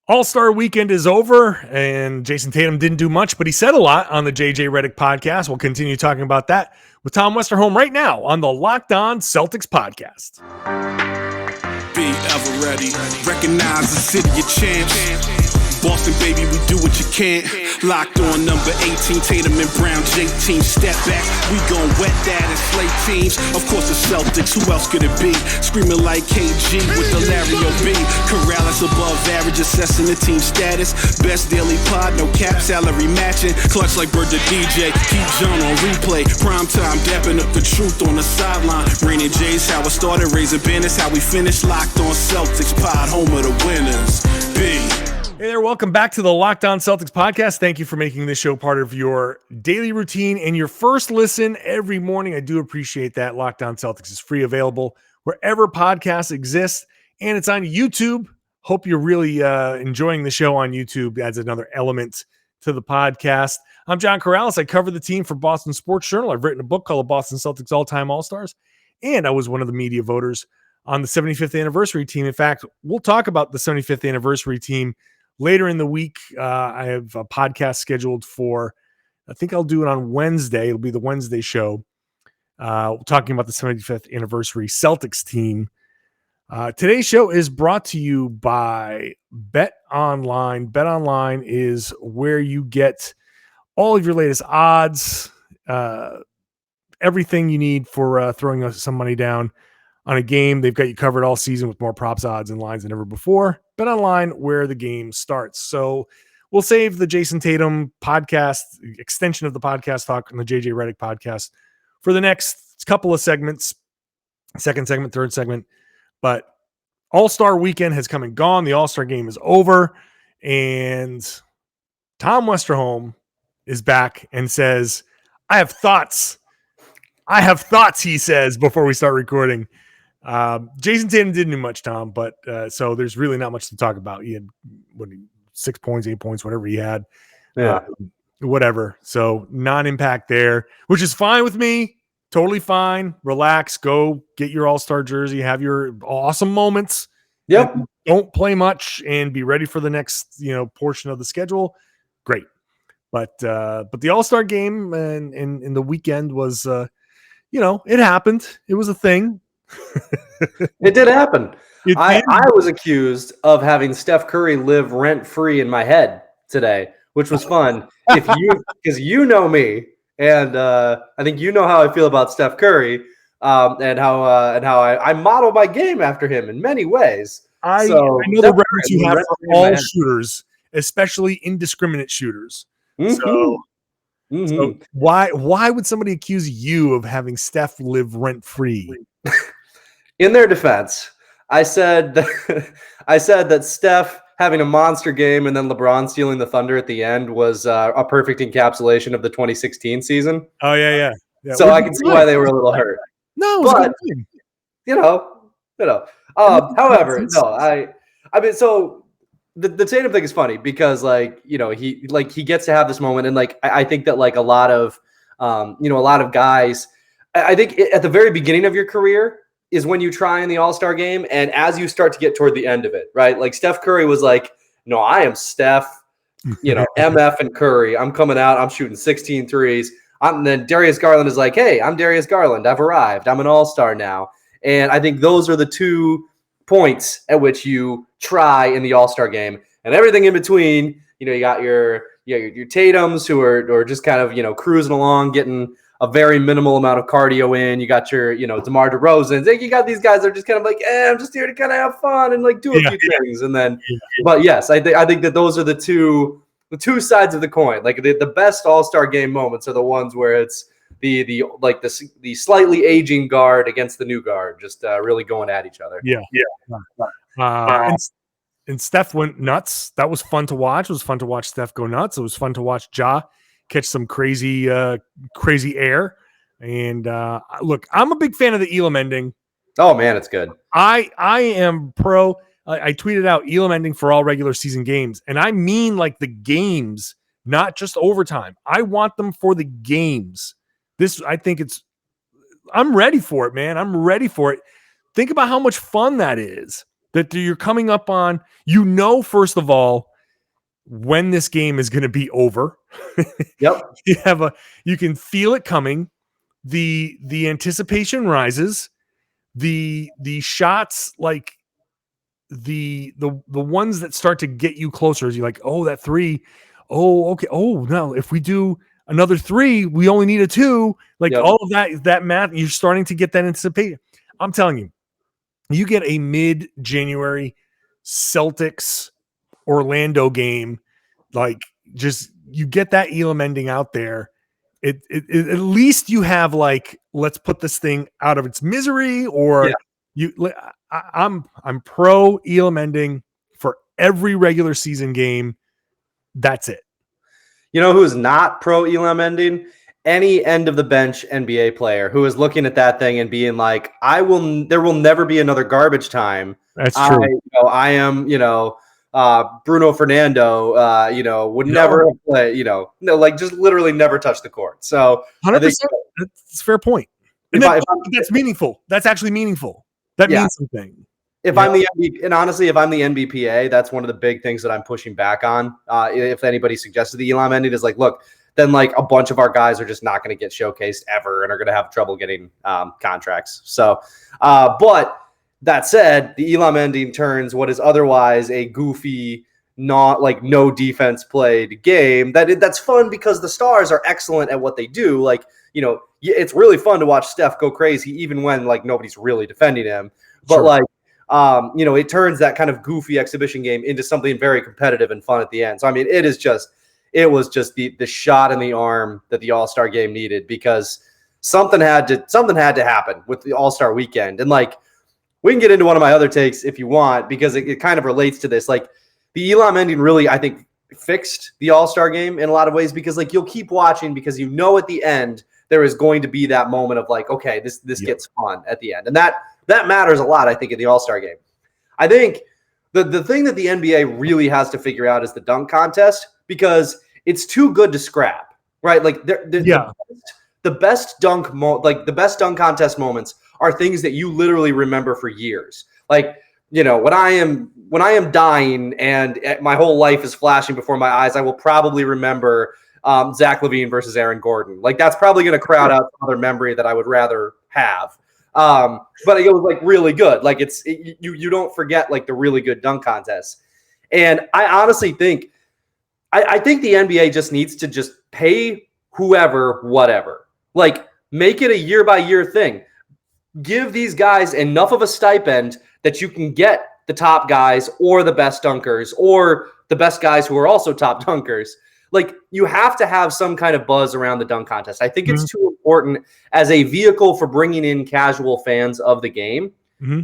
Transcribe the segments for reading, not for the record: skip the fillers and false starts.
All-Star weekend is over, and Jayson Tatum didn't do much, but he said a lot on the JJ Redick podcast. We'll continue talking about that with Tom Westerholm right now on the Locked On Celtics podcast. Be ever ready. Recognize the city of champs. Boston, baby, we do what you can't. Locked on number 18, Tatum and Brown, J-Team, step back. We gon' wet that and slay teams. Of course, the Celtics, who else could it be? Screaming like KG with the Larry O.B. Karalis above average, assessing the team status. Best daily pod, no cap, salary matching. Clutch like Bird the DJ, keep John on replay. Prime time, dapping up the truth on the sideline. Raining J's, how it started, raising banners, how we finished. Locked on Celtics pod, home of the winners. B. Hey there, welcome back to the Locked On Celtics podcast. Thank you for making this show part of your daily routine and your first listen every morning. I do appreciate that. Locked On Celtics is free, available wherever podcasts exist, and it's on YouTube. Hope you're really enjoying the show on YouTube. Adds another element to the podcast. I'm John Karalis. I cover the team for Boston Sports Journal. I've written a book called The Boston Celtics All-Time All-Stars, and I was one of the media voters on the 75th anniversary team. In fact, we'll talk about the 75th anniversary team later in the week. I have a podcast scheduled for, I think I'll do it on Wednesday. It'll be the Wednesday show, talking about the 75th anniversary Celtics team. Today's show is brought to you by BetOnline. BetOnline is where you get all of your latest odds, everything you need for throwing some money down on a game. They've got you covered all season with more props, odds, and lines than ever before. BetOnline, where the game starts. So we'll save the Jayson Tatum podcast, extension of the podcast talk on the JJ Redick podcast for the next couple of segments, second segment, third segment. But All-Star weekend has come and gone. The All-Star game is over. And Tom Westerholm is back and says, I have thoughts, he says, before we start recording. Jayson Tatum didn't do much, Tom, but so there's really not much to talk about. He had 6 points, 8 points, whatever he had. Whatever. So non-impact there, which is fine with me. Totally fine. Relax. Go get your All-Star jersey. Have your awesome moments. Yep. Don't play much and be ready for the next portion of the schedule. Great. But the All-Star game and the weekend was it happened. It was a thing. It did happen. I was accused of having Steph Curry live rent-free in my head today, which was fun. Because you know me, and I think you know how I feel about Steph Curry, and how I model my game after him in many ways. I know the reference you have for all shooters, especially indiscriminate shooters. Mm-hmm. So why would somebody accuse you of having Steph live rent-free? In their defense, I said that Steph having a monster game and then LeBron stealing the thunder at the end was a perfect encapsulation of the 2016 season. Oh yeah. So I can see why they were a little hurt. No, it was a good thing. However, no, I mean, so the Tatum thing is funny because he gets to have this moment, and I think that a lot of guys, I think at the very beginning of your career is when you try in the All-Star game, and as you start to get toward the end of it, right? Like Steph Curry was like, no, I am Steph, MF and Curry. I'm coming out, I'm shooting 16 threes. And then Darius Garland is like, hey, I'm Darius Garland. I've arrived. I'm an All-Star now. And I think those are the 2 points at which you try in the All-Star game. And everything in between, you got your Tatums who are just kind of, cruising along, getting a very minimal amount of cardio in. You got your, DeMar DeRozan. You got these guys that are just kind of like, I'm just here to kind of have fun and do a few things. And then, but yes, I think that those are the two sides of the coin. The best All-Star game moments are the ones where it's the slightly aging guard against the new guard, just really going at each other. And Steph went nuts. That was fun to watch. It was fun to watch Steph go nuts. It was fun to watch Ja catch some crazy air. And look, I'm a big fan of the Elam ending. Oh man, it's good. I am pro. I tweeted out Elam ending for all regular season games, and I mean the games, not just overtime. I want them for the games. I'm ready for it, man. I'm ready for it. Think about how much fun that is. that you're coming up on, first of all, when this game is going to be over. Yep. You can feel it coming. The anticipation rises. The shots, like the ones that start to get you closer, is you're like, oh, that three. Oh, okay. Oh, no, if we do another three, we only need a two. Like all of that math, you're starting to get that anticipation. I'm telling you, you get a mid-January Celtics Orlando game, like just you get that Elam ending out there. It at least you have like, let's put this thing out of its misery, or I'm pro Elam ending for every regular season game. That's it. You know who is not pro Elam ending? Any end of the bench NBA player who is looking at that thing and being like, there will never be another garbage time. That's true. I am, Bruno Fernando, would never play, just literally never touch the court. So 100%, that's a fair point. And that's meaningful. That's actually meaningful. That means something. If I'm the NBPA, that's one of the big things that I'm pushing back on. If anybody suggested the Elam ending, is like, look, then like a bunch of our guys are just not going to get showcased ever and are going to have trouble getting contracts. So, but that said, the Elam ending turns what is otherwise a goofy, not like no defense played game. That's fun because the stars are excellent at what they do. Like, it's really fun to watch Steph go crazy even when like nobody's really defending him. But it turns that kind of goofy exhibition game into something very competitive and fun at the end. So I mean, it was just the shot in the arm that the All-Star game needed, because something had to happen with the All-Star weekend. And like, we can get into one of my other takes if you want, because it kind of relates to this. Like, the Elam ending really, I think, fixed the All-Star game in a lot of ways, because like you'll keep watching because at the end there is going to be that moment of like, okay, this gets fun at the end. And that matters a lot, I think, in the All-Star game. I think the thing that the NBA really has to figure out is the dunk contest, because it's too good to scrap, right? Like the best dunk the best dunk contest moments are things that you literally remember for years. Like, when I am dying and my whole life is flashing before my eyes, I will probably remember Zach LaVine versus Aaron Gordon. Like, that's probably going to crowd out another memory that I would rather have. But it was like really good. Like, you don't forget like the really good dunk contests. And I honestly think, I think the NBA just needs to just pay whoever, whatever. Like, make it a year by year thing. Give these guys enough of a stipend that you can get the top guys or the best dunkers or the best guys who are also top dunkers. Like, you have to have some kind of buzz around the dunk contest. I think it's too important as a vehicle for bringing in casual fans of the game.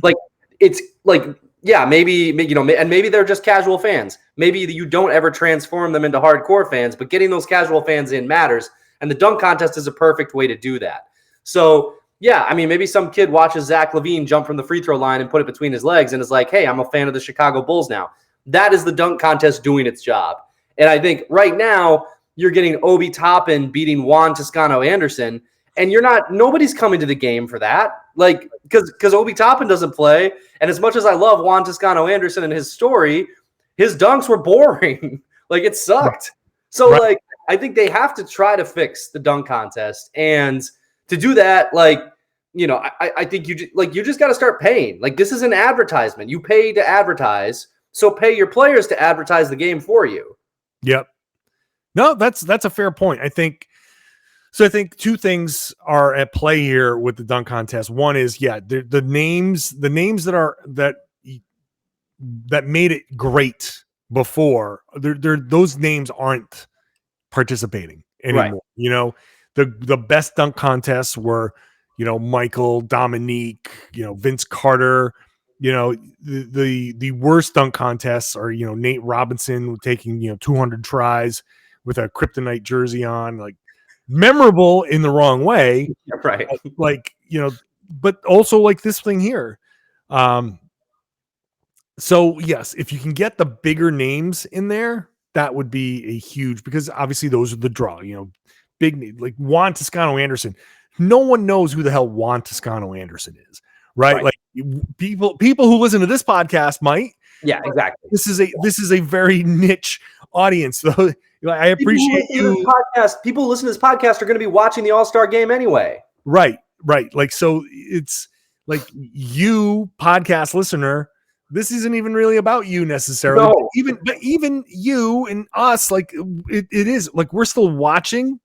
Like, it's like, yeah, maybe, and maybe they're just casual fans. Maybe you don't ever transform them into hardcore fans, but getting those casual fans in matters. And the dunk contest is a perfect way to do that. So, yeah, I mean, maybe some kid watches Zach LaVine jump from the free throw line and put it between his legs and is like, hey, I'm a fan of the Chicago Bulls now. That is the dunk contest doing its job. And I think right now you're getting Obi Toppin beating Juan Toscano-Anderson, and nobody's coming to the game for that. Like, because Obi Toppin doesn't play. And as much as I love Juan Toscano-Anderson and his story, his dunks were boring. Like, it sucked. So, like, I think they have to try to fix the dunk contest. And to do that, like, I think you just got to start paying. Like, this is an advertisement. You pay to advertise, so pay your players to advertise the game for you. Yep. No, that's a fair point. I think two things are at play here with the dunk contest. One is, the names that made it great before, those names aren't participating anymore. Right. The best dunk contests were, Michael, Dominique, Vince Carter. The worst dunk contests are, Nate Robinson taking, 200 tries with a kryptonite jersey on, like, memorable in the wrong way. Right. Like, but also like this thing here. So yes, if you can get the bigger names in there, that would be a huge, because obviously those are the draw, big name, like Juan Toscano-Anderson. No one knows who the hell Juan Toscano-Anderson is, right? Like, People who listen to this podcast might. Yeah, exactly. This is a very niche audience, though. I appreciate you. People who listen to this podcast are going to be watching the All-Star game anyway. Right. Like, so it's like you, podcast listener. This isn't even really about you necessarily. No. But even you and us, like it is like we're still watching,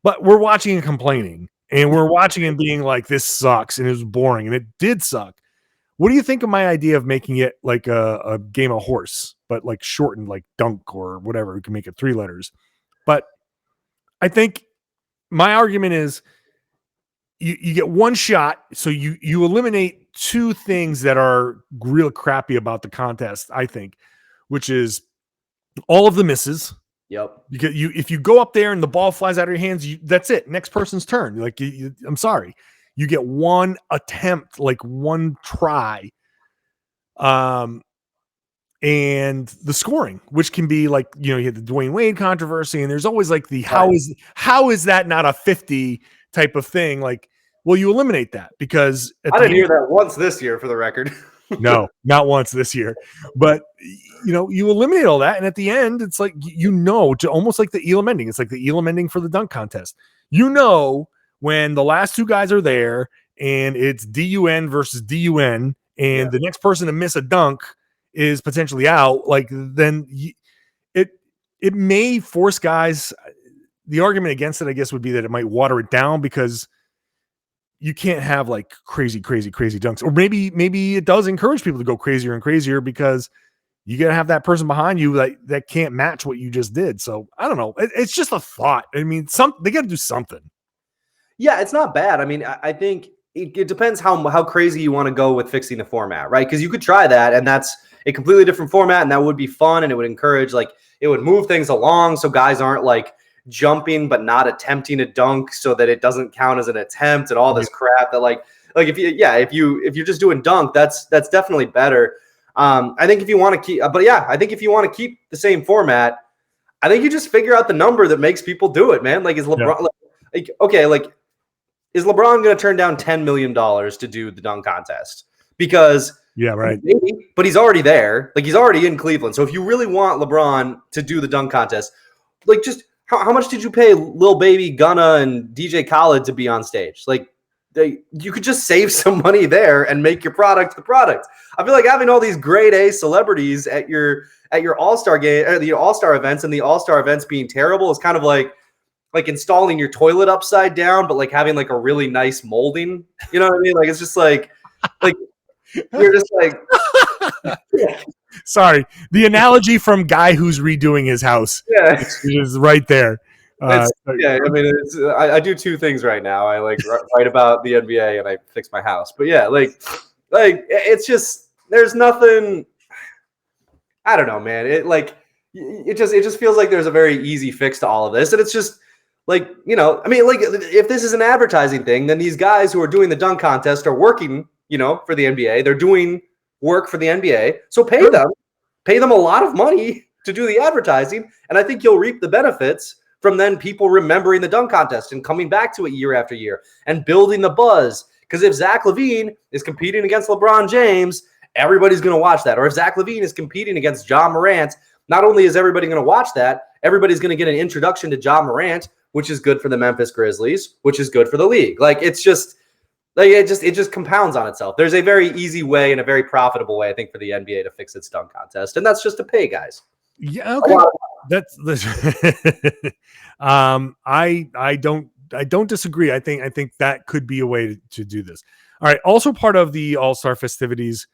but we're watching and complaining, and we're watching and being like, "This sucks," and it was boring, and it did suck. What do you think of my idea of making it like a game of horse, but like shortened, like dunk or whatever? We can make it 3 letters. But I think my argument is you get one shot, so you eliminate 2 things that are real crappy about the contest, I think, which is all of the misses. Yep. Because if you go up there and the ball flies out of your hands, that's it. Next person's turn. Like I'm sorry. You get one attempt, like one try. And the scoring, which can be like, you had the Dwayne Wade controversy, and there's always like how is that not a 50 type of thing? Like, well, you eliminate that because I didn't hear that once this year, for the record. No, not once this year, but you eliminate all that, and at the end, it's like almost like the Elam ending. It's like the Elam ending for the dunk contest. When the last 2 guys are there, and it's DUN versus DUN, and the next person to miss a dunk is potentially out. Like then it may force guys. The argument against it, I guess, would be that it might water it down because you can't have like crazy dunks, or maybe it does encourage people to go crazier and crazier because you got to have that person behind you that can't match what you just did. So I don't know. It's just a thought. I mean, they got to do something. Yeah, it's not bad. I mean, I think it depends how crazy you want to go with fixing the format, right? Because you could try that, and that's a completely different format, and that would be fun, and it would encourage, like, it would move things along so guys aren't like jumping but not attempting a dunk so that it doesn't count as an attempt and all this crap that like if you're just doing dunk, that's definitely better. I think if you want to keep the same format, I think you just figure out the number that makes people do it, man. Like, is LeBron is LeBron going to turn down $10 million to do the dunk contest? Because maybe, but he's already there. Like, he's already in Cleveland. So if you really want LeBron to do the dunk contest, like, just how much did you pay Lil Baby, Gunna, and DJ Khaled to be on stage? Like, you could just save some money there and make your product the product. I feel like having all these grade A celebrities at your All-Star game, or the All-Star events, and the All-Star events being terrible is kind of like installing your toilet upside down, but like having like a really nice molding. You know what I mean? Like, it's just like you're just like. Sorry, the analogy from guy who's redoing his house is right there. I mean, I do 2 things right now. I like write about the NBA and I fix my house. But yeah, like it's just, there's nothing. I don't know, man. It just feels like there's a very easy fix to all of this, and it's just like, I mean, like, if this is an advertising thing, then these guys who are doing the dunk contest are working, for the NBA. They're doing work for the NBA, so pay them a lot of money to do the advertising, and I think you'll reap the benefits from then people remembering the dunk contest and coming back to it year after year and building the buzz. Because if Zach LaVine is competing against LeBron James, everybody's going to watch that. Or if Zach LaVine is competing against Ja Morant, not only is everybody going to watch that, everybody's going to get an introduction to Ja Morant, which is good for the Memphis Grizzlies, which is good for the league. Like, it's just like it just compounds on itself. There's a very easy way and a very profitable way, I think, for the NBA to fix its dunk contest, and that's just to pay guys. Yeah, okay. That's I don't disagree. I think that could be a way to do this. All right. Also, part of the All-Star festivities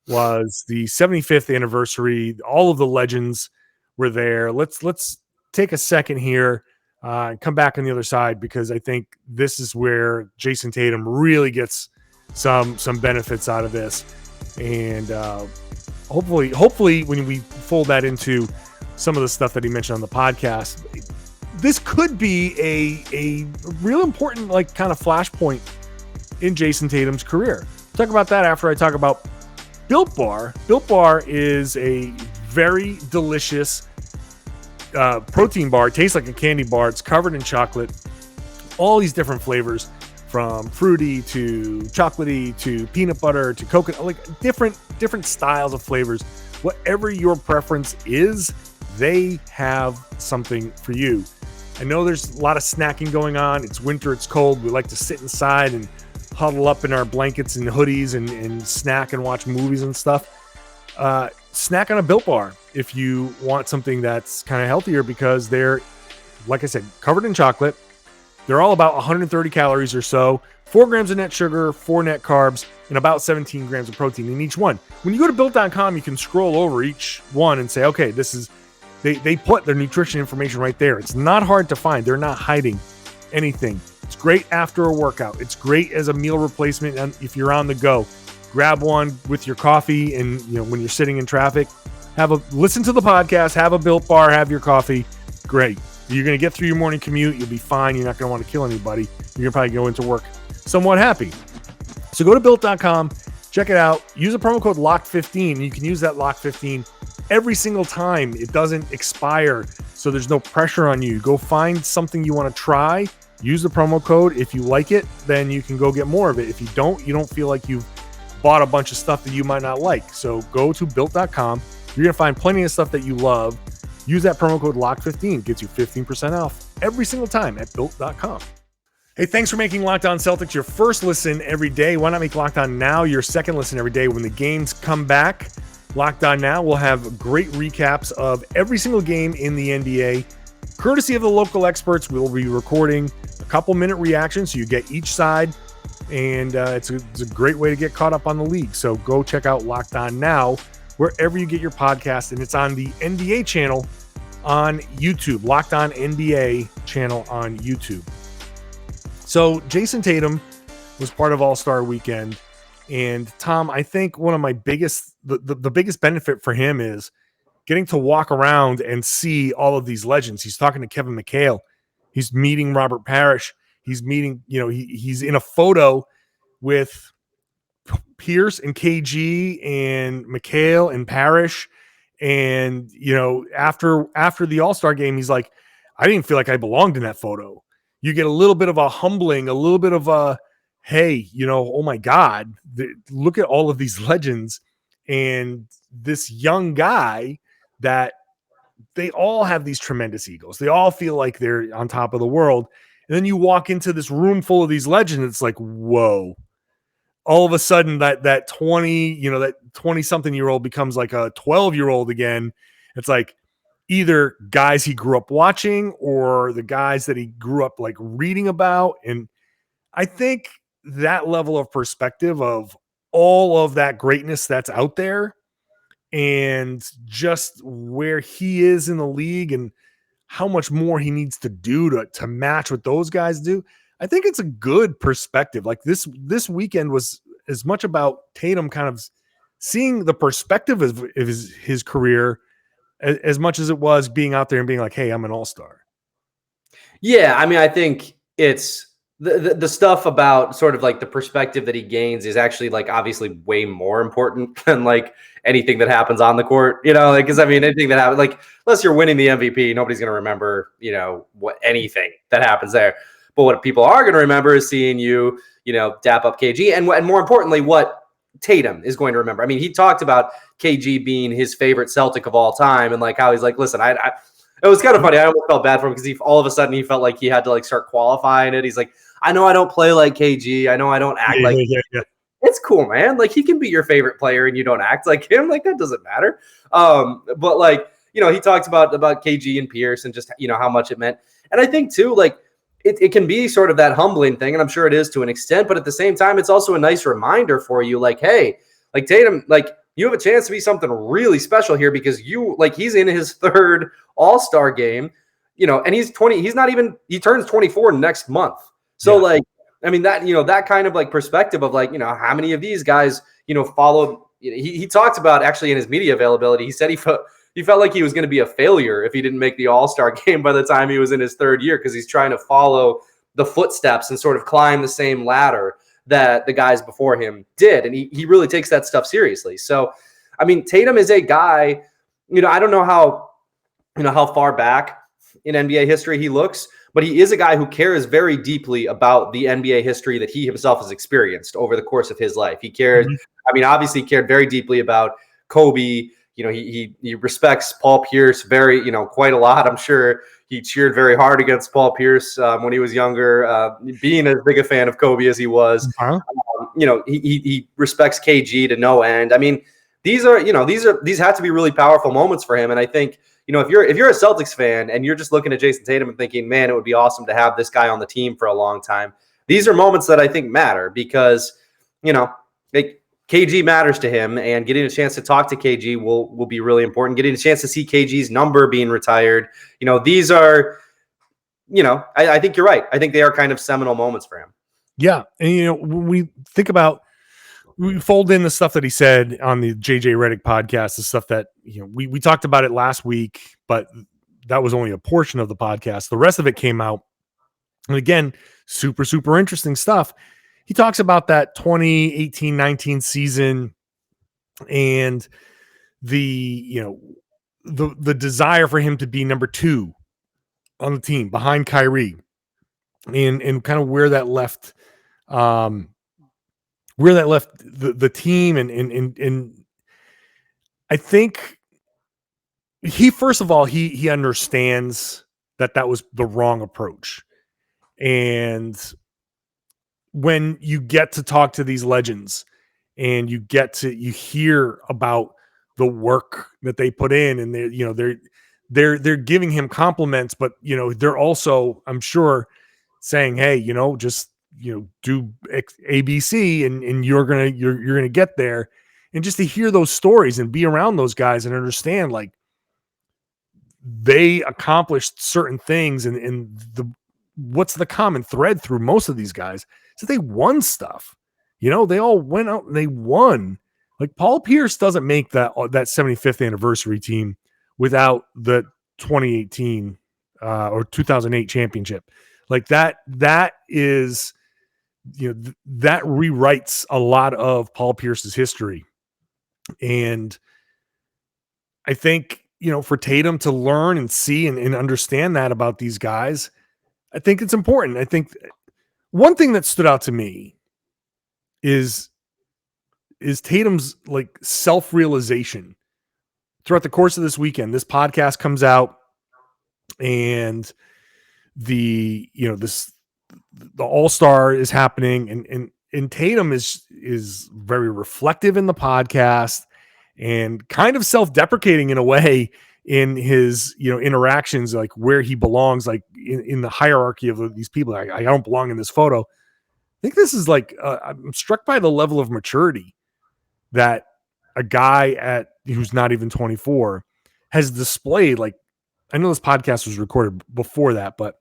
was the 75th anniversary. All of the legends were there. Let's take a second here and come back on the other side, because I think this is where Jayson Tatum really gets some benefits out of this, and hopefully when we fold that into some of the stuff that he mentioned on the podcast, this could be a real important, like, kind of flashpoint in Jayson Tatum's career. Talk about that after I talk about Built Bar. Built Bar is a very delicious protein bar. It tastes like a candy bar. It's covered in chocolate, all these different flavors from fruity to chocolatey to peanut butter to coconut, like different styles of flavors. Whatever your preference is, they have something for you. I know there's a lot of snacking going on. It's winter, it's cold. We like to sit inside and huddle up in our blankets and hoodies and snack and watch movies and stuff. Snack on a Built Bar if you want something that's kind of healthier, because they're, like I said, covered in chocolate. They're all about 130 calories or so, 4 grams of net sugar, 4 net carbs, and about 17 grams of protein in each one. When you go to Built.com, you can scroll over each one and say, okay, this is, they put their nutrition information right there. It's not hard to find. They're not hiding anything. It's great after a workout. It's great as a meal replacement if you're on the go. Grab one with your coffee, and when you're sitting in traffic, listen to the podcast, have a Built Bar, have your coffee. Great. You're going to get through your morning commute. You'll be fine. You're not going to want to kill anybody. You're going to probably go into work somewhat happy. So go to Built.com, check it out. Use the promo code LOCK15. You can use that LOCK15 every single time. It doesn't expire, so there's no pressure on you. Go find something you want to try. Use the promo code. If you like it, then you can go get more of it. If you don't feel like you've bought a bunch of stuff that you might not like. So go to Built.com. You're going to find plenty of stuff that you love. Use that promo code LOCK15. It gets you 15% off every single time at Built.com. Hey, thanks for making Locked On Celtics your first listen every day. Why not make Locked On Now your second listen every day when the games come back? Locked On Now will have great recaps of every single game in the NBA. Courtesy of the local experts, we'll be recording a couple-minute reactions so you get each side, and it's a great way to get caught up on the league. So go check out Locked On Now wherever you get your podcast, and it's on the NBA channel on YouTube, Locked On NBA channel on YouTube. So Jayson Tatum was part of All-Star Weekend, and Tom, I think one of my biggest, the biggest benefit for him is getting to walk around and see all of these legends. He's talking to Kevin McHale. He's meeting Robert Parrish. He's meeting, he's in a photo with Pierce and KG and McHale and Parrish. And, after the All-Star game, he's like, I didn't feel like I belonged in that photo. You get a little bit of a humbling, a little bit of a, hey, oh my God, look at all of these legends and this young guy that they all have these tremendous egos. They all feel like they're on top of the world. And then you walk into this room full of these legends. It's like, whoa. All of a sudden that 20, that 20-something-year-old becomes like a 12-year-old again. It's like either guys he grew up watching or the guys that he grew up like reading about. And I think that level of perspective of all of that greatness that's out there and just where he is in the league and how much more he needs to do to match what those guys do. I think it's a good perspective. Like this weekend was as much about Tatum kind of seeing the perspective of his career as much as it was being out there and being like, hey, I'm an all-star. Yeah. I mean, I think it's the stuff about sort of like the perspective that he gains is actually like obviously way more important than like anything that happens on the court, cause I mean, anything that happens, like unless you're winning the MVP, nobody's going to remember, anything that happens there. But what people are going to remember is seeing you, dap up KG. And more importantly, what Tatum is going to remember. I mean, he talked about KG being his favorite Celtic of all time and like how he's like, listen, it was kind of funny. I almost felt bad for him because all of a sudden he felt like he had to like start qualifying it. He's like, I know I don't play like KG. I know I don't act like It's cool, man. Like he can be your favorite player and you don't act like him. Like that doesn't matter. But like, he talks about KG and Pierce and just, how much it meant. And I think too, like, it can be sort of that humbling thing, and I'm sure it is to an extent, but at the same time, it's also a nice reminder for you, like, hey, like Tatum, like you have a chance to be something really special here because he's in his third All-Star game, and he's 20, he turns 24 next month. So like, I mean that, that kind of like perspective of like, how many of these guys, followed, he talked about actually in his media availability, he said he felt like he was going to be a failure if he didn't make the All-Star game by the time he was in his third year because he's trying to follow the footsteps and sort of climb the same ladder that the guys before him did. And he really takes that stuff seriously. So, I mean, Tatum is a guy, I don't know how far back in NBA history he looks, but he is a guy who cares very deeply about the NBA history that he himself has experienced over the course of his life. He cared, obviously he cared very deeply about Kobe. He respects Paul Pierce very, quite a lot. I'm sure he cheered very hard against Paul Pierce when he was younger, being as big a fan of Kobe as he was. He respects KG to no end. I mean, these have to be really powerful moments for him. And I think, if you're a Celtics fan and you're just looking at Jayson Tatum and thinking, man, it would be awesome to have this guy on the team for a long time. These are moments that I think matter because, KG matters to him, and getting a chance to talk to KG will be really important. Getting a chance to see KG's number being retired. These are, I think you're right. I think they are kind of seminal moments for him. Yeah. And, when we think about, we fold in the stuff that he said on the JJ Redick podcast, the stuff that, we talked about it last week, but that was only a portion of the podcast. The rest of it came out. And again, super, super interesting stuff. He talks about that 2018-19 season and the desire for him to be number 2 on the team behind Kyrie, and kind of where that left the team. And I think first of all, he understands that was the wrong approach. And when you get to talk to these legends and you hear about the work that they put in, and they're giving him compliments, but they're also, I'm sure, saying, hey, just do ABC and you're gonna get there. And just to hear those stories and be around those guys and understand, like, they accomplished certain things, and what's the common thread through most of these guys is that they won stuff. They all went out and they won. Like, Paul Pierce doesn't make that 75th anniversary team without the 2018 or 2008 championship. Like, that is, that rewrites a lot of Paul Pierce's history. And I think, for Tatum to learn and see and understand that about these guys, I think it's important. I think one thing that stood out to me is Tatum's, like, self-realization throughout the course of this weekend. This podcast comes out, and the All-Star is happening, and Tatum is very reflective in the podcast and kind of self-deprecating in a way in his interactions, like where he belongs, like in the hierarchy of these people. I don't belong in this photo. I think this is like I'm struck by the level of maturity that a guy who's not even 24 has displayed. Like, I know this podcast was recorded before that, but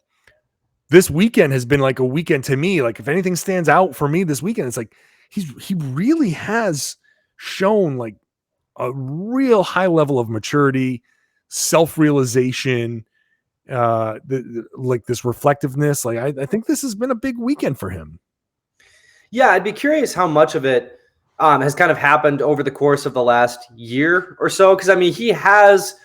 this weekend has been like a weekend to me. Like, if anything stands out for me this weekend, it's like he really has shown, like, a real high level of maturity, self-realization, like this reflectiveness. Like, I think this has been a big weekend for him. Yeah, I'd be curious how much of it has kind of happened over the course of the last year or so. Because, I mean, he has,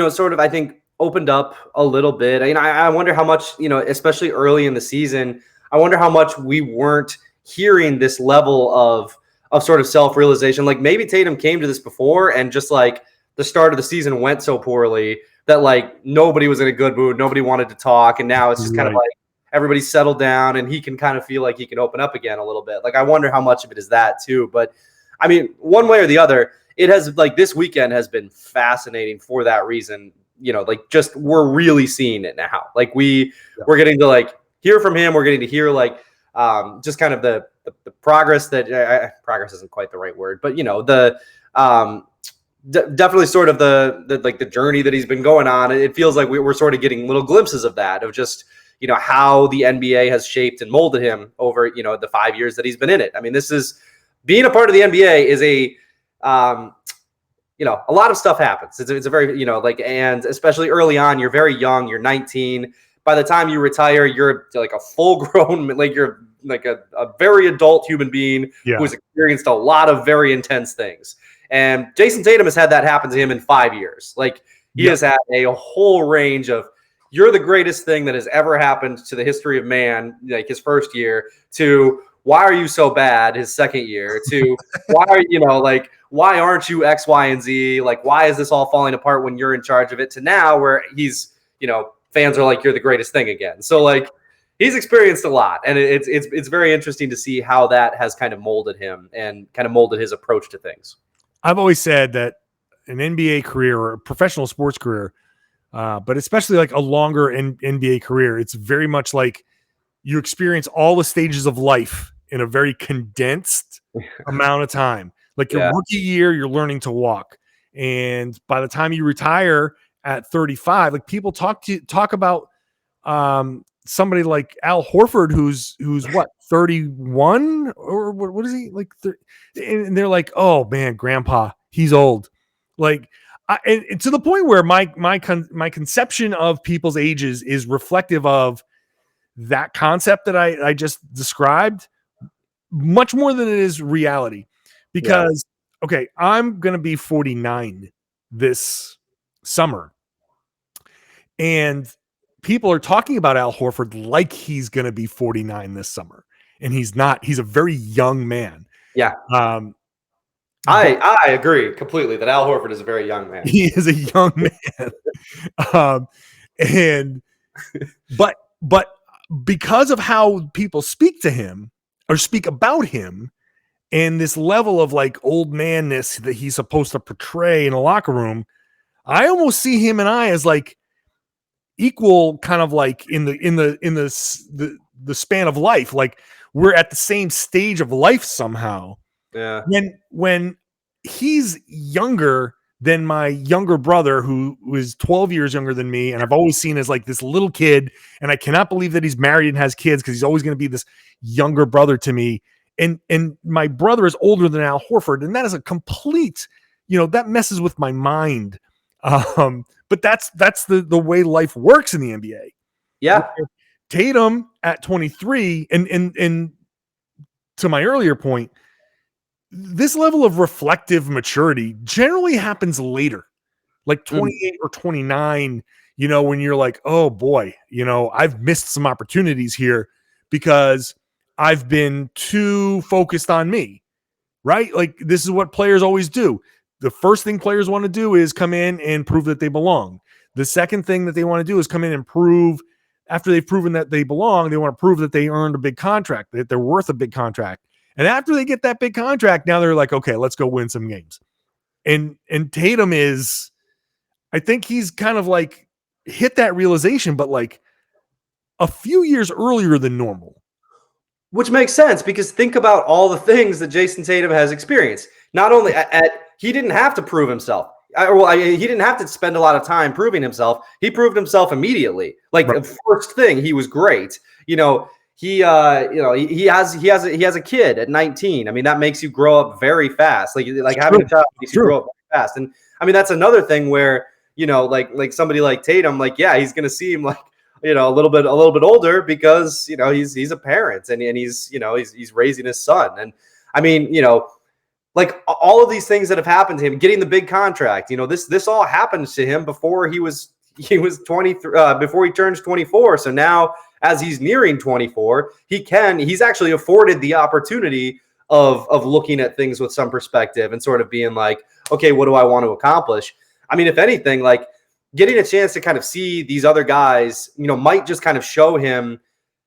sort of, I think, opened up a little bit. I wonder how much, especially early in the season, I wonder how much we weren't hearing this level of sort of self-realization. Like, maybe Tatum came to this before, and just like the start of the season went so poorly that, like, nobody was in a good mood. Nobody wanted to talk. And now it's just kind of like everybody's settled down, and he can kind of feel like he can open up again a little bit. Like, I wonder how much of it is that too. But I mean, one way or the other, it has, like, this weekend has been fascinating for that reason. Like, just, we're really seeing it now. Like, we're getting to, like, hear from him. We're getting to hear, like, just kind of the progress that progress isn't quite the right word, but definitely sort of the journey that he's been going on. It feels like we're sort of getting little glimpses of that, of just, how the NBA has shaped and molded him over, the 5 years that he's been in it. I mean, this is, being a part of the NBA is a lot of stuff happens. It's a very, and especially early on, you're very young, you're 19. By the time you retire, you're like a full grown, like, you're like a very adult human being who's experienced a lot of very intense things. And Jayson Tatum has had that happen to him in 5 years. Like, he has had a whole range of, you're the greatest thing that has ever happened to the history of man, like his first year, to why are you so bad his second year, to why are why aren't you X, Y, and Z? Like, why is this all falling apart when you're in charge of it, to now where he's, fans are like, you're the greatest thing again. So like, he's experienced a lot, and it's very interesting to see how that has kind of molded him and kind of molded his approach to things. I've always said that an NBA career or a professional sports career, but especially like a longer NBA career, it's very much like you experience all the stages of life in a very condensed amount of time. Like your rookie year, you're learning to walk. And by the time you retire at 35, like people talk about somebody like Al Horford, who's what, 31 or what is he like? And they're like, oh man, grandpa, he's old. Like, and to the point where my conception of people's ages is reflective of that concept that I just described much more than it is reality. Because, okay, I'm going to be 49 this summer. And people are talking about Al Horford like he's going to be 49 this summer. And he's not. He's a very young man. Yeah. I agree completely that Al Horford is a very young man. He is a young man. But because of how people speak to him or speak about him, and this level of like old manness that he's supposed to portray in a locker room, I almost see him and I as like equal, kind of like in the span of life. Like we're at the same stage of life somehow. Yeah. When he's younger than my younger brother, who was 12 years younger than me, and I've always seen as like this little kid, and I cannot believe that he's married and has kids because he's always going to be this younger brother to me. And my brother is older than Al Horford, and that is a complete, that messes with my mind. But that's the way life works in the NBA. Yeah. Tatum at 23, and to my earlier point, this level of reflective maturity generally happens later, like 28 or 29, when you're like, oh boy, I've missed some opportunities here because I've been too focused on me, right? Like this is what players always do. The first thing players want to do is come in and prove that they belong. The second thing that they want to do is come in and prove, after they've proven that they belong, they want to prove that they earned a big contract, that they're worth a big contract. And after they get that big contract, now they're like, okay, let's go win some games. And Tatum is, I think he's kind of like hit that realization, but like a few years earlier than normal. Which makes sense, because think about all the things that Jayson Tatum has experienced. Not only he didn't have to prove himself. He didn't have to spend a lot of time proving himself. He proved himself immediately. Like right. The first thing, he was great. He has a kid at 19. I mean, that makes you grow up very fast. Like having a child makes you grow up very fast. And I mean, that's another thing where, like somebody like Tatum, like, yeah, he's going to seem like, a little bit older because, he's a parent and he's raising his son. And I mean, like all of these things that have happened to him, getting the big contract, this all happened to him before he was 23, before he turns 24. So now as he's nearing 24, he's actually afforded the opportunity of looking at things with some perspective and sort of being like, okay, what do I want to accomplish? I mean, if anything, like getting a chance to kind of see these other guys, might just kind of show him,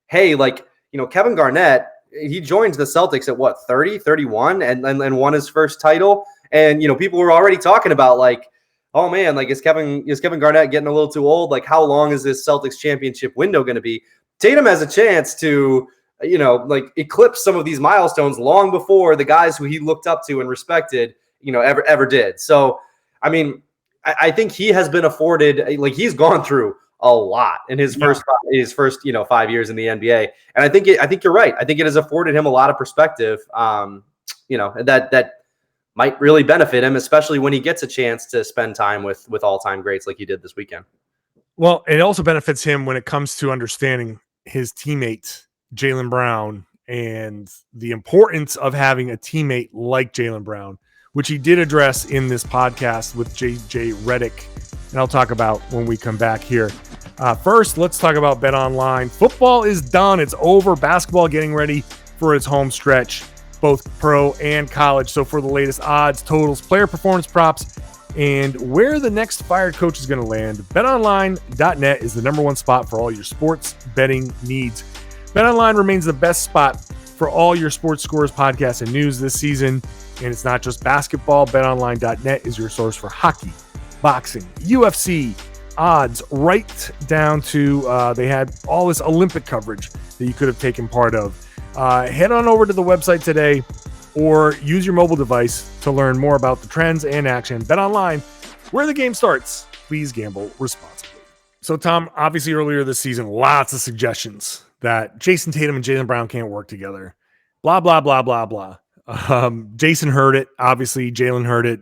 hey, like, Kevin Garnett, he joins the Celtics at what, 30, 31 and won his first title. And, people were already talking about like, oh man, like is Kevin Garnett getting a little too old? Like how long is this Celtics championship window going to be? Tatum has a chance to, like eclipse some of these milestones long before the guys who he looked up to and respected, ever did. So, I mean, I think he has been afforded, like he's gone through a lot in his first 5 years in the NBA. And I think you're right. I think it has afforded him a lot of perspective, that might really benefit him, especially when he gets a chance to spend time with all-time greats like he did this weekend. Well, it also benefits him when it comes to understanding his teammate, Jaylen Brown, and the importance of having a teammate like Jaylen Brown, which he did address in this podcast with JJ Redick. And I'll talk about when we come back here. First, let's talk about BetOnline. Football is done. It's over. Basketball getting ready for its home stretch, both pro and college. So for the latest odds, totals, player performance props, and where the next fired coach is going to land, betonline.net is the number one spot for all your sports betting needs. BetOnline remains the best spot for all your sports scores, podcasts, and news this season. And it's not just basketball. BetOnline.net is your source for hockey, boxing, UFC, odds, right down to they had all this Olympic coverage that you could have taken part of. Head on over to the website today or use your mobile device to learn more about the trends and action. BetOnline, where the game starts. Please gamble responsibly. So, Tom, obviously earlier this season, lots of suggestions that Jayson Tatum and Jaylen Brown can't work together. Blah, blah, blah, blah, blah. Jayson heard it. Obviously, Jaylen heard it.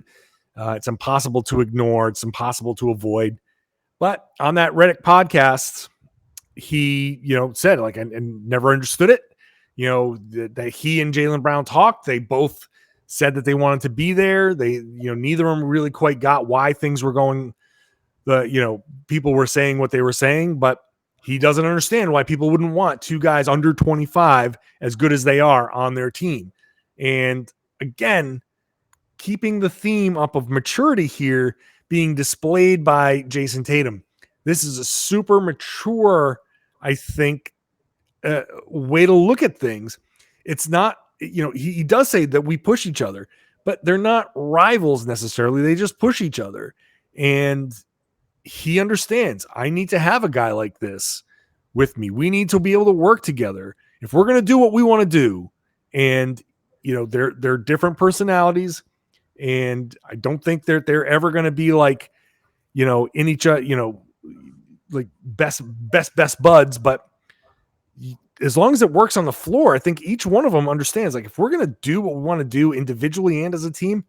It's impossible to ignore. It's impossible to avoid. But on that Redick podcast, he, said and never understood it. That he and Jaylen Brown talked. They both said that they wanted to be there. They, neither of them really quite got why things were going. People were saying what they were saying, but he doesn't understand why people wouldn't want two guys under 25 as good as they are on their team. And again, keeping the theme up of maturity here being displayed by Jayson Tatum. This is a super mature, I think, way to look at things. It's not, he does say that we push each other, but they're not rivals necessarily. They just push each other. And he understands, I need to have a guy like this with me. We need to be able to work together if we're going to do what we want to do. And, they're different personalities. And I don't think they're ever going to be like, in each other, like best buds. But as long as it works on the floor, I think each one of them understands, like, if we're going to do what we want to do individually and as a team,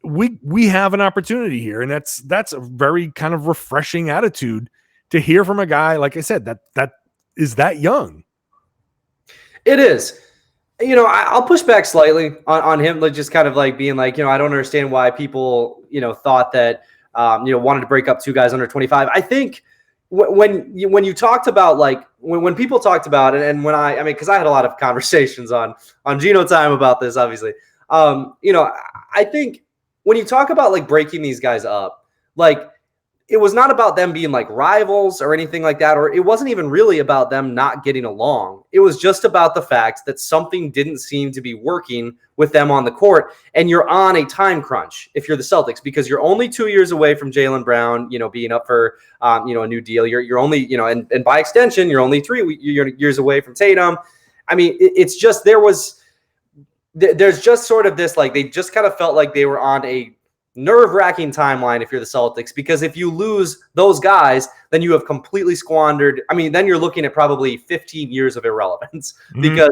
we have an opportunity here. And that's a very kind of refreshing attitude to hear from a guy, like I said, that is that young. It is. I'll push back slightly on him, like just kind of like being like, I don't understand why people, thought that, wanted to break up two guys under 25. I think when you talked about, like, when people talked about it, and when I mean, because I had a lot of conversations on Geno Time about this, obviously, I think when you talk about like breaking these guys up, like, it was not about them being like rivals or anything like that, or it wasn't even really about them not getting along. It was just about the fact that something didn't seem to be working with them on the court, and you're on a time crunch if you're the Celtics, because you're only 2 years away from Jaylen Brown, being up for, a new deal. You're only, and by extension, you're only 3 years away from Tatum. I mean, it's just, there's just sort of this, like, they just kind of felt like they were on a nerve-wracking timeline if you're the Celtics, because if you lose those guys, then you have completely squandered. I mean, then you're looking at probably 15 years of irrelevance, because,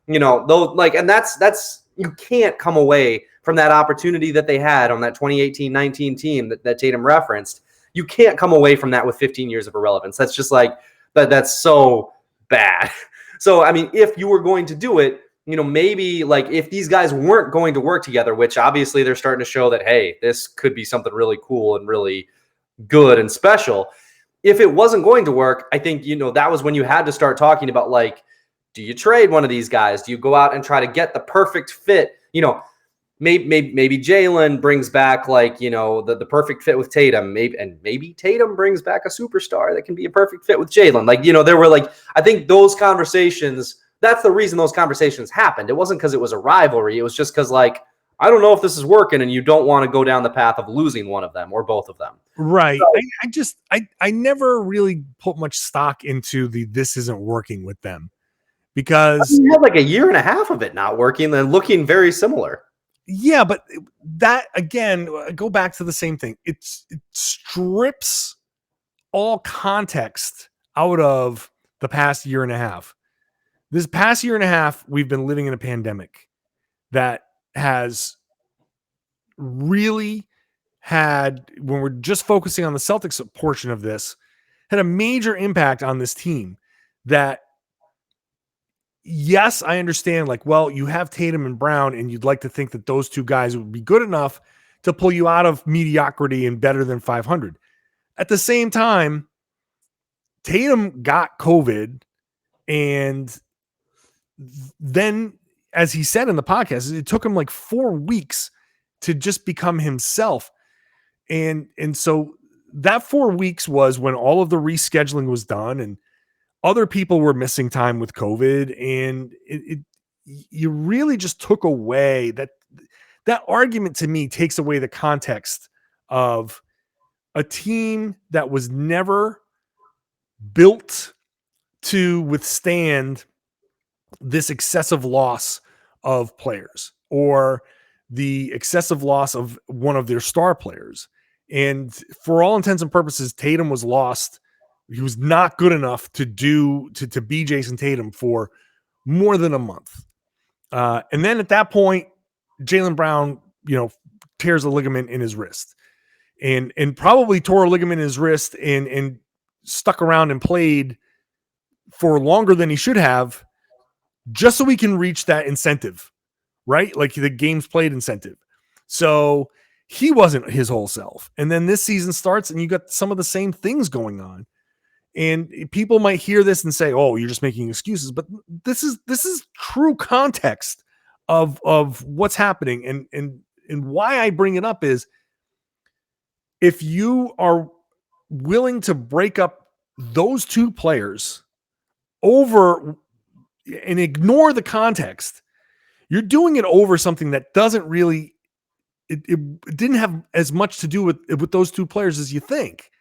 those, like, and that's you can't come away from that opportunity that they had on that 2018-19 team that Tatum referenced. You can't come away from that with 15 years of irrelevance. That's just like, that's so bad. So, I mean, if you were going to do it, maybe like if these guys weren't going to work together, which obviously they're starting to show that, hey, this could be something really cool and really good and special. If it wasn't going to work, I think, that was when you had to start talking about, like, do you trade one of these guys? Do you go out and try to get the perfect fit? Maybe Jaylen brings back, like, the perfect fit with Tatum. Maybe Tatum brings back a superstar that can be a perfect fit with Jaylen. Like, there were, like, I think those conversations, that's the reason those conversations happened. It wasn't because it was a rivalry. It was just because, like, I don't know if this is working, and you don't want to go down the path of losing one of them or both of them. Right. So, I never really put much stock into this isn't working with them, because you had like a year and a half of it not working and looking very similar. Yeah, but that, again, go back to the same thing. It strips all context out of the past year and a half. This past year and a half, we've been living in a pandemic that has really had, when we're just focusing on the Celtics portion of this, had a major impact on this team. That, yes, I understand, like, well, you have Tatum and Brown, and you'd like to think that those two guys would be good enough to pull you out of mediocrity and better than 500. At the same time, Tatum got COVID, and then, as he said in the podcast, it took him like 4 weeks to just become himself. And so that 4 weeks was when all of the rescheduling was done and other people were missing time with COVID. And you really just took away that argument. To me, takes away the context of a team that was never built to withstand this excessive loss of players or the excessive loss of one of their star players. And for all intents and purposes, Tatum was lost. He was not good enough to be Jayson Tatum for more than a month. And then at that point, Jaylen Brown, tears a ligament in his wrist and probably tore a ligament in his wrist and stuck around and played for longer than he should have, just so we can reach that incentive, right? Like the games played incentive. So he wasn't his whole self. And then this season starts and you got some of the same things going on. And people might hear this and say, oh, you're just making excuses. But this is true context of what's happening. And why I bring it up is, if you are willing to break up those two players over and ignore the context, you're doing it over something that doesn't really, it didn't have as much to do with those two players as you think.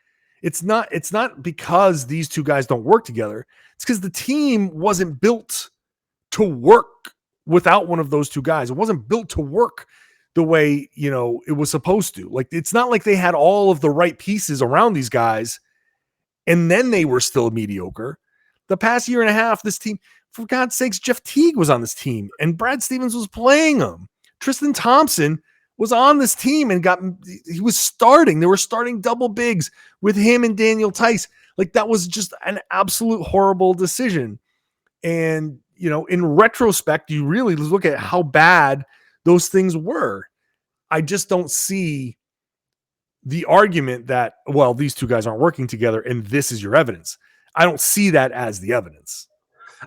It's not because these two guys don't work together. It's because the team wasn't built to work without one of those two guys. It wasn't built to work the way, it was supposed to. Like, it's not like they had all of the right pieces around these guys and then they were still mediocre. The past year and a half, this team, for God's sakes, Jeff Teague was on this team and Brad Stevens was playing him. Tristan Thompson was on this team and he was starting. They were starting double bigs with him and Daniel Tice. Like, that was just an absolute horrible decision. And, in retrospect, you really look at how bad those things were. I just don't see the argument that, well, these two guys aren't working together and this is your evidence. I don't see that as the evidence.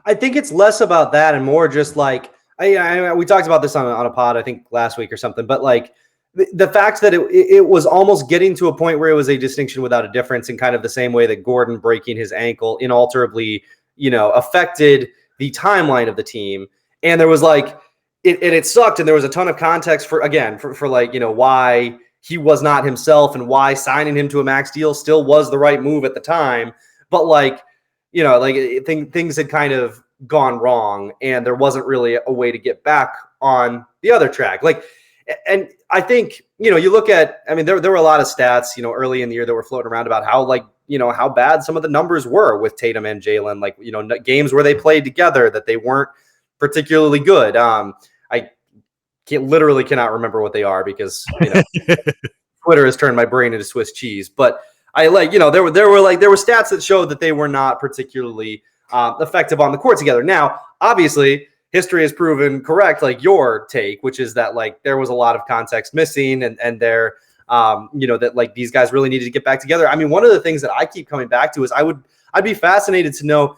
I think it's less about that and more just like, we talked about this on a pod, I think last week or something, but like the fact that it was almost getting to a point where it was a distinction without a difference, in kind of the same way that Gordon breaking his ankle inalterably, affected the timeline of the team. And there was like, it sucked. And there was a ton of context for like, why he was not himself and why signing him to a max deal still was the right move at the time. But like, things had kind of gone wrong and there wasn't really a way to get back on the other track. Like, and I think, you look at, there were a lot of stats, early in the year that were floating around about how, like, how bad some of the numbers were with Tatum and Jaylen, like, games where they played together that they weren't particularly good. I literally cannot remember what they are because, Twitter has turned my brain into Swiss cheese, but I like, there were stats that showed that they were not particularly effective on the court together. Now, obviously, history has proven correct, like your take, which is that like there was a lot of context missing, and there, that like these guys really needed to get back together. One of the things that I keep coming back to is I'd be fascinated to know,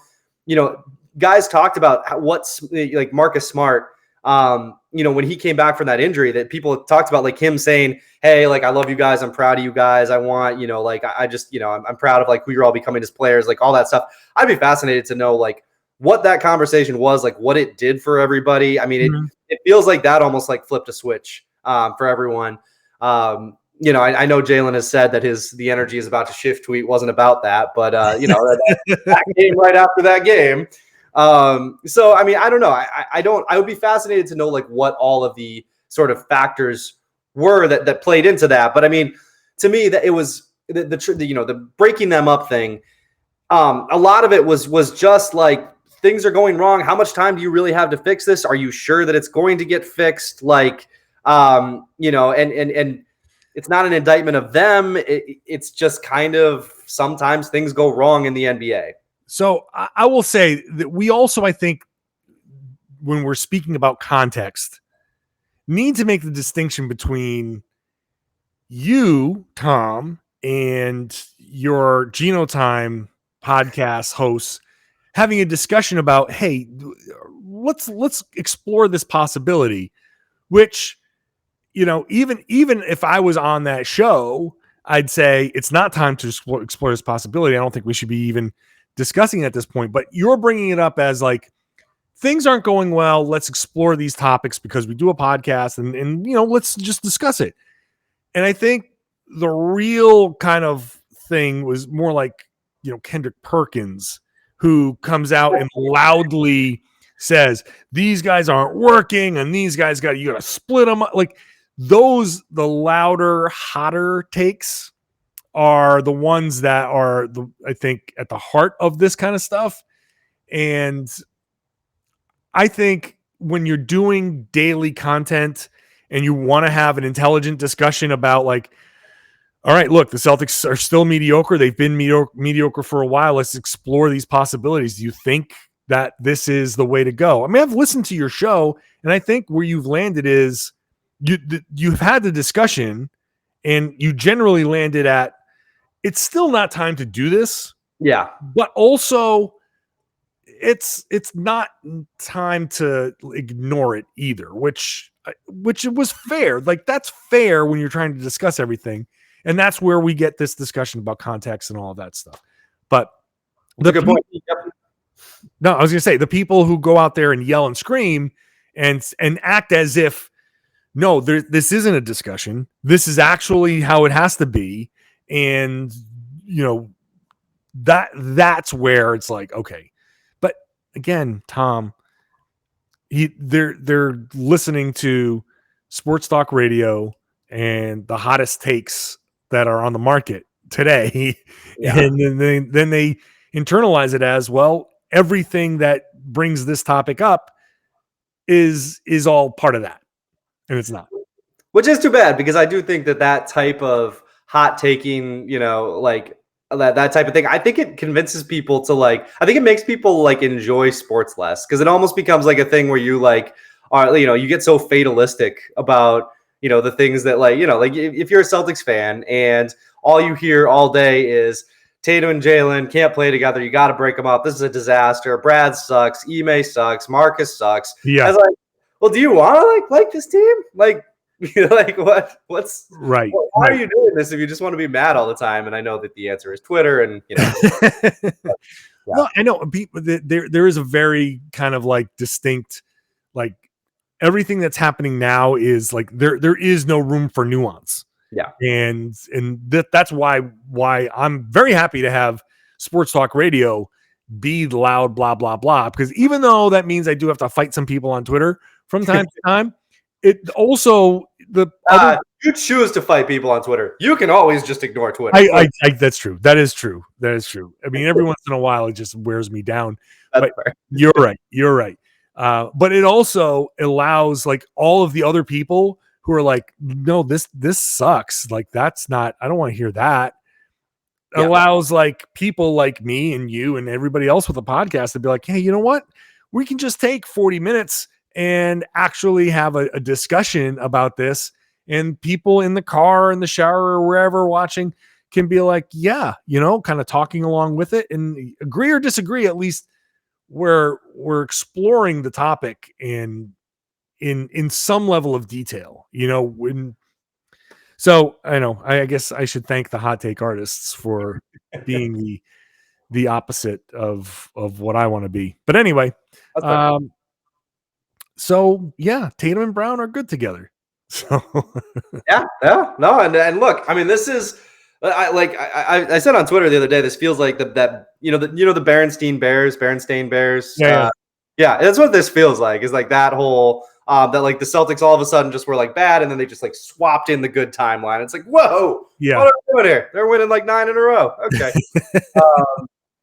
guys talked about what's like Marcus Smart. When he came back from that injury, that people talked about like him saying, hey, like, I love you guys. I'm proud of you guys. I want, like, I just, I'm proud of like who you're all becoming as players, like all that stuff. I'd be fascinated to know like what that conversation was, like what it did for everybody. It feels like that almost like flipped a switch for everyone. I know Jaylen has said that the energy is about to shift tweet wasn't about that, but that game right after that game. So, I don't know. I would be fascinated to know like what all of the sort of factors were that played into that. But to me, that it was the breaking them up thing. A lot of it was just like, things are going wrong. How much time do you really have to fix this? Are you sure that it's going to get fixed? Like, and it's not an indictment of them. It's just kind of, sometimes things go wrong in the NBA. So I will say that we also, I think, when we're speaking about context, need to make the distinction between you, Tom, and your genotime podcast hosts having a discussion about, hey, let's explore this possibility, which, even if I was on that show, I'd say it's not time to explore this possibility. I don't think we should be even discussing it at this point, but you're bringing it up as like, things aren't going well. Let's explore these topics because we do a podcast and let's just discuss it. And I think the real kind of thing was more like, Kendrick Perkins, who comes out and loudly says, these guys aren't working and these guys you got to split them up. Like those, the louder, hotter takes are the ones that are, I think, at the heart of this kind of stuff. And I think when you're doing daily content and you want to have an intelligent discussion about like, all right, look, the Celtics are still mediocre. They've been mediocre for a while. Let's explore these possibilities. Do you think that this is the way to go? I mean, I've listened to your show, and I think where you've landed is you've had the discussion, and you generally landed at, it's still not time to do this. Yeah. But also, it's not time to ignore it either, which it was fair. Like that's fair when you're trying to discuss everything. And that's where we get this discussion about context and all of that stuff. But good point. No, I was going to say the people who go out there and yell and scream and act as if, no, this isn't a discussion. This is actually how it has to be. And, that's where it's like, okay. But again, Tom, they're listening to sports talk radio and the hottest takes that are on the market today. Yeah. And then they internalize it as, well, everything that brings this topic up is all part of that. And it's not. Which is too bad, because I do think that type of hot taking, like that type of thing, I think it convinces people to I think it makes people enjoy sports less, because it almost becomes like a thing where you you get so fatalistic about the things that if you're a Celtics fan and all you hear all day is Tatum and Jaylen can't play together, you got to break them up, this is a disaster, Brad sucks, Ime sucks, Marcus sucks. Yeah. I was like, well, do you want to like this team? What's right? Why are you doing this if you just want to be mad all the time? And I know that the answer is Twitter, and yeah. Well, I know there is a very kind of distinct, everything that's happening now is there is no room for nuance. Yeah. And that's why I'm very happy to have sports talk radio be loud, blah, blah, blah. Because even though that means I do have to fight some people on Twitter from time to time, it also you choose to fight people on Twitter. You can always just ignore Twitter. I that's true. That is true. I mean, every once in a while it just wears me down. But fair. You're right. But it also allows all of the other people who are no, this sucks. That's not, I don't want to hear that. Yeah. Allows people like me and you and everybody else with a podcast to be like, hey, you know what? We can just take 40 minutes and actually have a discussion about this. And people in the car, in the shower, or wherever watching can be like, yeah, kind of talking along with it and agree or disagree. At least we're exploring the topic in some level of detail, so I know, I guess I should thank the hot take artists for being the opposite of what I want to be. But anyway, so yeah, Tatum and Brown are good together. So yeah, no, and look, I mean, this is I said on Twitter the other day, this feels like the Berenstain Bears. Yeah, that's what this feels like. Is that whole that the Celtics all of a sudden just were bad, and then they just swapped in the good timeline. It's whoa, yeah, what are we doing here? They're winning 9 in a row. Okay,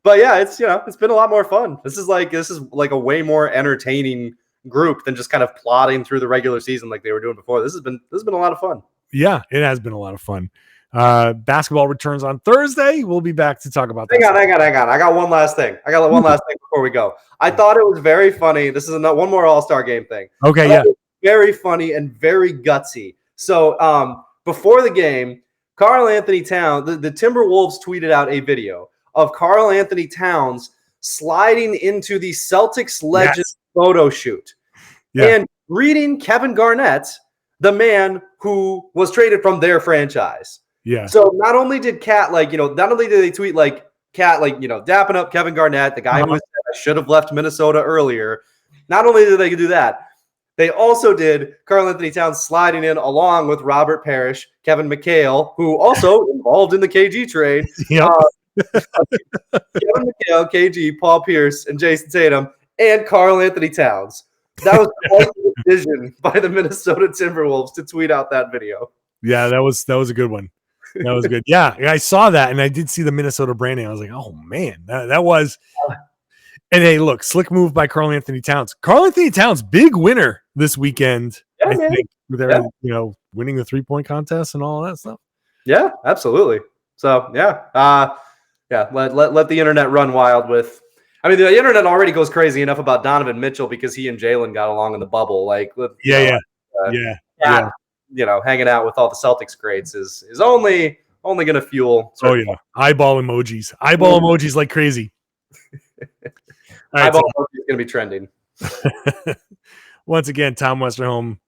but yeah, it's it's been a lot more fun. This is a way more entertaining group than just kind of plodding through the regular season like they were doing before. This has been a lot of fun. Yeah, it has been a lot of fun. Basketball returns on Thursday. We'll be back to talk about that. Hang on. I got one last thing. Before we go. I thought it was very funny. This is one more All-Star game thing. Okay, yeah. Very funny and very gutsy. So before the game, Karl Anthony Towns, the Timberwolves tweeted out a video of Karl Anthony Towns sliding into the Celtics legend photo shoot and greeting Kevin Garnett, the man who was traded from their franchise. Yeah. So not only did Cat not only did they tweet like Cat dapping up Kevin Garnett, the guy who said I should have left Minnesota earlier. Not only did they do that, they also did Karl Anthony Towns sliding in along with Robert Parrish, Kevin McHale, who also involved in the KG trade. Yep. Kevin McHale, KG, Paul Pierce, and Jayson Tatum, and Karl Anthony Towns. That was quite the decision by the Minnesota Timberwolves to tweet out that video. Yeah, that was a good one. That was good. Yeah, I saw that, and I did see the Minnesota branding. I was like, oh man, that was. And hey, look, slick move by Karl Anthony Towns. Karl Anthony Towns, big winner this weekend. Yeah, I man. think with everything, winning the 3-point contest and all that stuff. Yeah, absolutely. So let the internet run wild with. I mean, the internet already goes crazy enough about Donovan Mitchell because he and Jaylen got along in the bubble. Like, hanging out with all the Celtics greats is only going to fuel. Eyeball emojis, emojis like crazy. All right, eyeball emoji is going to be trending. Once again, Tom Westerholm,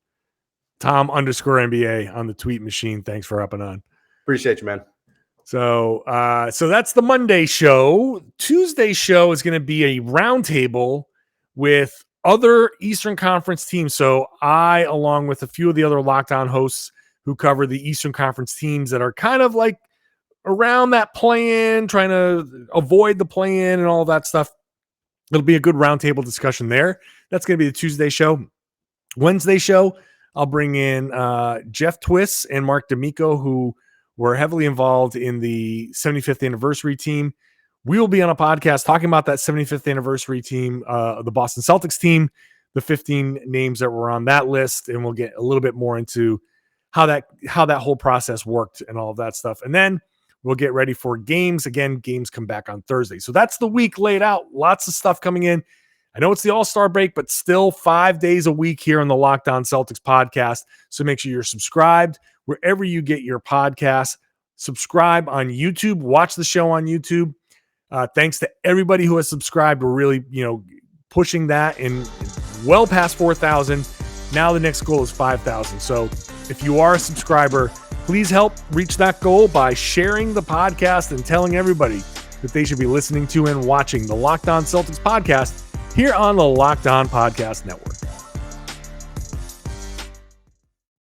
Tom_NBA on the tweet machine. Thanks for hopping on. Appreciate you, man. So that's the Monday show. Tuesday show is going to be a roundtable with other Eastern Conference teams. So I, along with a few of the other Locked On hosts who cover the Eastern Conference teams that are kind of like around that play-in, trying to avoid the play-in and all that stuff. It'll be a good roundtable discussion there. That's going to be the Tuesday show. Wednesday show, I'll bring in Jeff Twiss and Mark D'Amico, who were heavily involved in the 75th anniversary team. We will be on a podcast talking about that 75th anniversary team, the Boston Celtics team, the 15 names that were on that list, and we'll get a little bit more into how that whole process worked and all of that stuff. And then we'll get ready for games. Again, games come back on Thursday. So that's the week laid out. Lots of stuff coming in. I know it's the All-Star break, but still 5 days a week here on the Locked On Celtics podcast. So make sure you're subscribed wherever you get your podcasts. Subscribe on YouTube. Watch the show on YouTube. Thanks to everybody who has subscribed. We're really, pushing that and well past 4,000. Now the next goal is 5,000. So if you are a subscriber, please help reach that goal by sharing the podcast and telling everybody that they should be listening to and watching the Locked On Celtics podcast here on the Locked On Podcast Network.